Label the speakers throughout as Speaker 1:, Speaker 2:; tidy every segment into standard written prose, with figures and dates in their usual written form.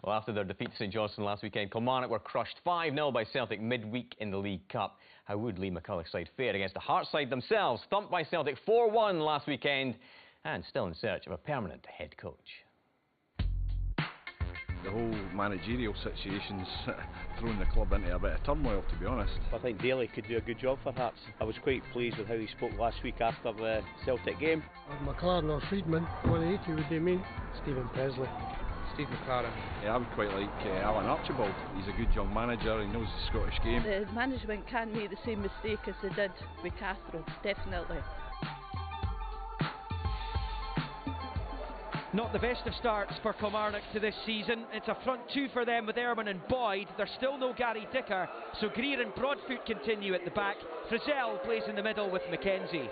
Speaker 1: Well, after their defeat to St Johnstone last weekend, Kilmarnock were crushed 5-0 by Celtic midweek in the League Cup. How would Lee McCulloch's side fare against the Hearts side themselves, thumped by Celtic 4-1 last weekend, and still in search of a permanent head coach?
Speaker 2: The whole managerial situation's thrown the club into a bit of turmoil, to be honest.
Speaker 3: I think Daly could do a good job for Hearts. I was quite pleased with how he spoke last week after the Celtic game.
Speaker 4: McLaren or Friedman, 180 would they mean? Stephen Presley.
Speaker 5: Steve McLaren.
Speaker 2: Yeah, I would quite like Alan Archibald. He's a good young manager, he knows the Scottish game.
Speaker 6: The management can't make the same mistake as they did with Castro, definitely.
Speaker 7: Not the best of starts for Kilmarnock to this season. It's a front two for them with Ehrman and Boyd. There's still no Gary Dicker, so Greer and Broadfoot continue at the back. Frizzell plays in the middle with Mackenzie.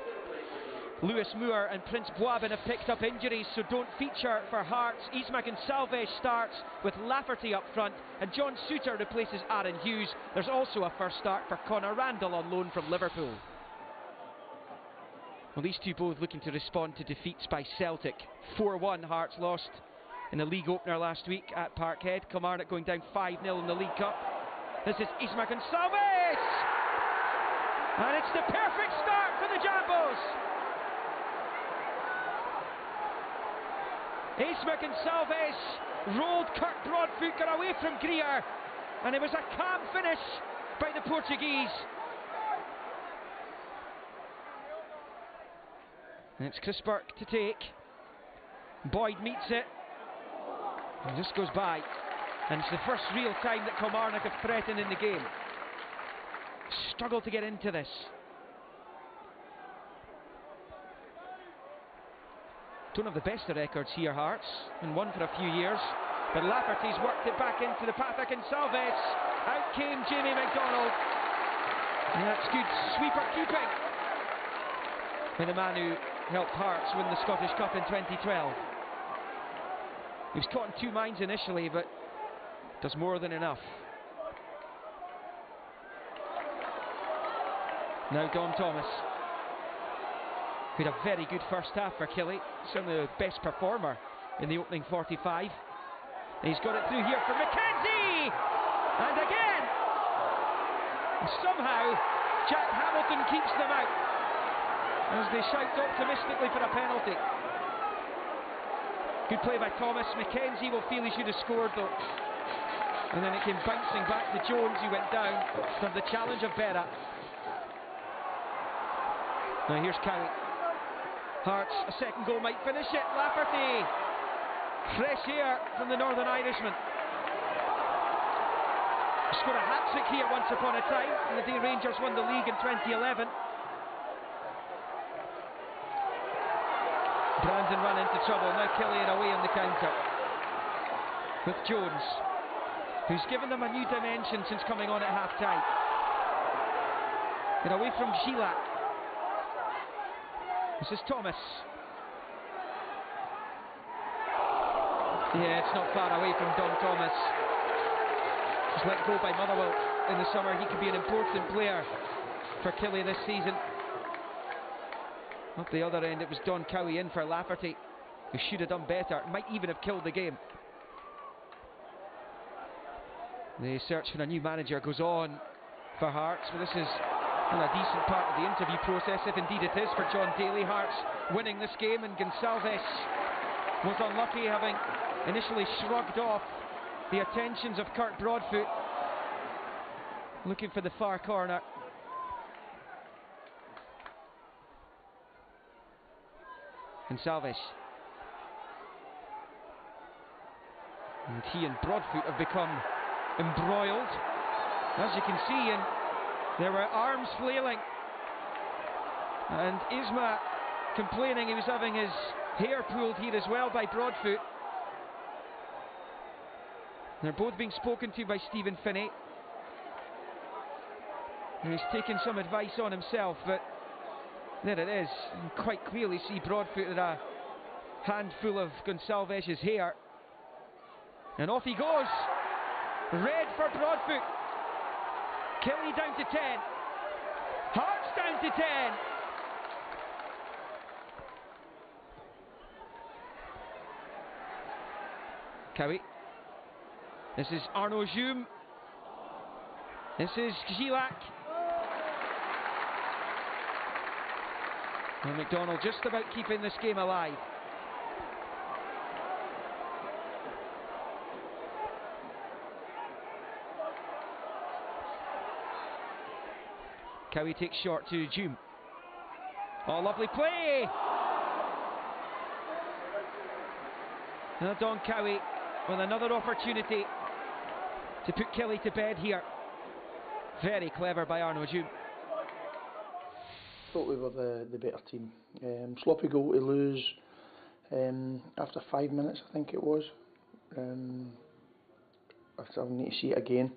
Speaker 7: Lewis Moore and Prince Boabin have picked up injuries, so don't feature for Hearts. Ismac and Salvesh starts with Lafferty up front, and John Souter replaces Aaron Hughes. There's also a first start for Connor Randall on loan from Liverpool. Well, these two both looking to respond to defeats by Celtic. 4-1 Hearts lost in the league opener last week at Parkhead. Kilmarnock going down 5-0 in the League Cup. This is Ismac and Salvesh! And it's the perfect start for the Jambos! Ismac and Salvesh rolled Kirk Broadfoot, got away from Greer, and it was a calm finish by the Portuguese. And it's Chris Burke to take. Boyd meets it. And just goes by. And it's the first real time that Kilmarnock have threatened in the game. Struggle to get into this. Don't have the best of records here, Hearts. And won for a few years. But Lafferty's worked it back into the Pathak and Salvesh. Out came Jamie McDonald. And that's good sweeper keeping by the man who helped Hearts win the Scottish Cup in 2012. He was caught in two minds initially, but does more than enough. Now Don Thomas, who had a very good first half for Killie, certainly the best performer in the opening 45. And he's got it through here for Mackenzie! And again! And somehow Jack Hamilton keeps them out as they shout optimistically for a penalty. Good play by Thomas. Mackenzie will feel he should have scored though. And then it came bouncing back to Jones, who went down from the challenge of Berra. Now here's Cowie. Hearts, a second goal might finish it. Lafferty. Fresh air from the Northern Irishman. Scored a hat-trick here once upon a time, and the day Rangers won the league in 2011. Brandon run into trouble, now Killie away on the counter with Jones, who's given them a new dimension since coming on at half-time. Get away from Gila. This is Thomas. Yeah, it's not far away from Don Thomas. He's let go by Motherwell in the summer. He could be an important player for Killie this season. Up the other end, it was Don Cowie in for Lafferty, who should have done better, might even have killed the game. The search for a new manager goes on for Hearts, but this is a decent part of the interview process, if indeed it is, for John Daly. Hearts winning this game, and Gonsalves was unlucky, having initially shrugged off the attentions of Kirk Broadfoot, looking for the far corner. And Salvesh. And he and Broadfoot have become embroiled, as you can see, and there were arms flailing. And Isma complaining he was having his hair pulled here as well by Broadfoot. They're both being spoken to by Stephen Finney. And he's taken some advice on himself, but there it is. You can quite clearly see Broadfoot with a handful of Gonsalves's hair. And off he goes. Red for Broadfoot. Killie down to 10. Hearts down to 10. Cowie. This is Arnaud Jume. This is Gilak. And McDonald just about keeping this game alive. Cowie takes short to Jume. Oh, lovely play! Now Don Cowie with another opportunity to put Killie to bed here. Very clever by Arnaud Jume.
Speaker 5: Thought we were the better team. Sloppy goal to lose after 5 minutes, I think it was. I'll need to see it again.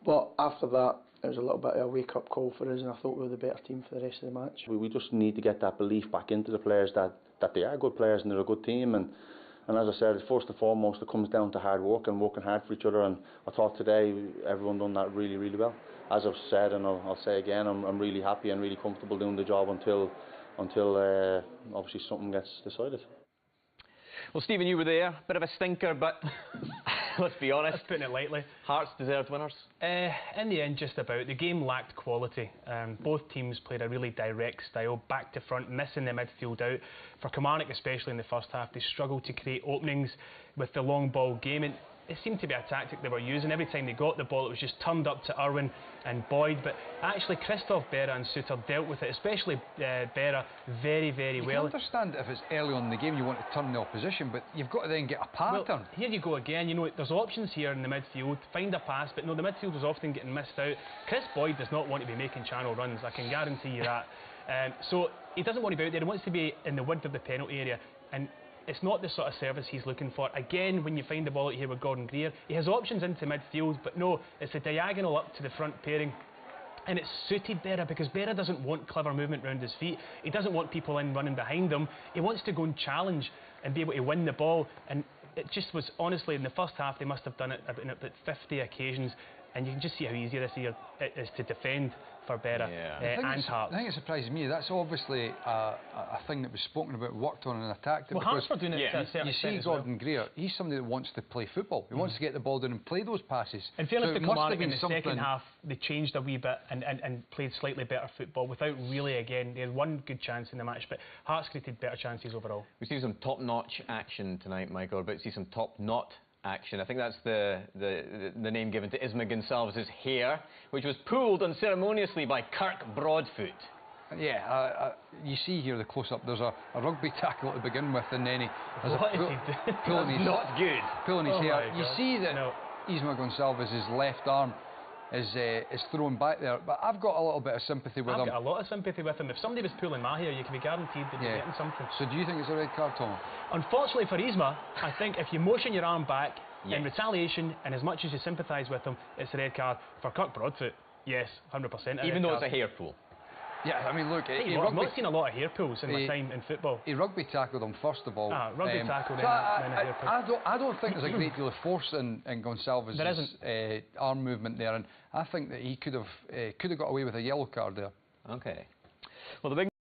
Speaker 5: But after that, it was a little bit of a wake-up call for us, and I thought we were the better team for the rest of the match.
Speaker 8: We just need to get that belief back into the players that they are good players and they're a good team. And as I said, first and foremost, it comes down to hard work and working hard for each other. And I thought today everyone done that really, really well. As I've said, and I'll say again, I'm really happy and really comfortable doing the job until obviously something gets decided.
Speaker 1: Well, Stephen, you were there. Bit of a stinker, but let's be honest.
Speaker 9: That's putting it lightly.
Speaker 1: Hearts deserved winners.
Speaker 9: In the end, just about. The game lacked quality. Both teams played a really direct style, back to front, missing the midfield out. For Kilmarnock, especially in the first half, they struggled to create openings with the long ball game. And it seemed to be a tactic they were using. Every time they got the ball, it was just turned up to Irwin and Boyd. But actually, Christophe Berra and Suter dealt with it, especially Berra, very, very well.
Speaker 10: You can understand if it's early on in the game you want to turn the opposition, but you've got to then get a pattern.
Speaker 9: Well, here you go again. You know, there's options here in the midfield. Find a pass, but no, the midfield was often getting missed out. Chris Boyd does not want to be making channel runs, I can guarantee you that. So he doesn't want to be out there. He wants to be in the width of the penalty area. And it's not the sort of service he's looking for. Again, when you find the ball out here with Gordon Greer, he has options into midfield, but no, it's a diagonal up to the front pairing. And it's suited Berra because Berra doesn't want clever movement around his feet. He doesn't want people in running behind him. He wants to go and challenge and be able to win the ball. And it just was, honestly, in the first half, they must have done it about 50 occasions. And you can just see how easy this year it is to defend for Berra and Hearts.
Speaker 10: I think it surprises me. That's obviously a thing that was spoken about, worked on and attacked.
Speaker 9: Well, Hearts were doing it to a certain extent.
Speaker 10: You see Gordon Greer, he's somebody that wants to play football. He wants to get the ball down and play those passes.
Speaker 9: In fairness to Kilmarnock, in the second half, they changed a wee bit and played slightly better football without really, again, they had one good chance in the match, but Hearts created better chances overall.
Speaker 1: We see some top-notch action tonight, Michael, but see some top-knot action. I think that's the name given to Isma Gonçalves' hair, which was pulled unceremoniously by Kirk Broadfoot.
Speaker 10: Yeah, you see here the close-up, there's a rugby tackle to begin with, and then
Speaker 1: What is he doing?
Speaker 10: pulling his,
Speaker 1: not good.
Speaker 10: Pulling his hair. You see that Isma Gonçalves' left arm is thrown back there, but I've got a little bit of sympathy with him.
Speaker 9: I've got a lot of sympathy with him. If somebody was pulling my hair, you can be guaranteed that you're getting something.
Speaker 10: So do you think it's a red card, Tom?
Speaker 9: Unfortunately for Isma, I think if you motion your arm back in retaliation, and as much as you sympathise with him, it's a red card. For Kirk Broadfoot, yes, 100%.
Speaker 1: Even though it's a hair pull.
Speaker 10: Yeah, I mean, look,
Speaker 9: I've not seen a lot of hair pulls in my time in football.
Speaker 10: He rugby tackled him first of all.
Speaker 9: Rugby tackled him, then a hair pull.
Speaker 10: I don't think there's a great deal of force in Gonçalves' arm movement there, and I think that he could have got away with a yellow card there.
Speaker 1: Okay. Well, the big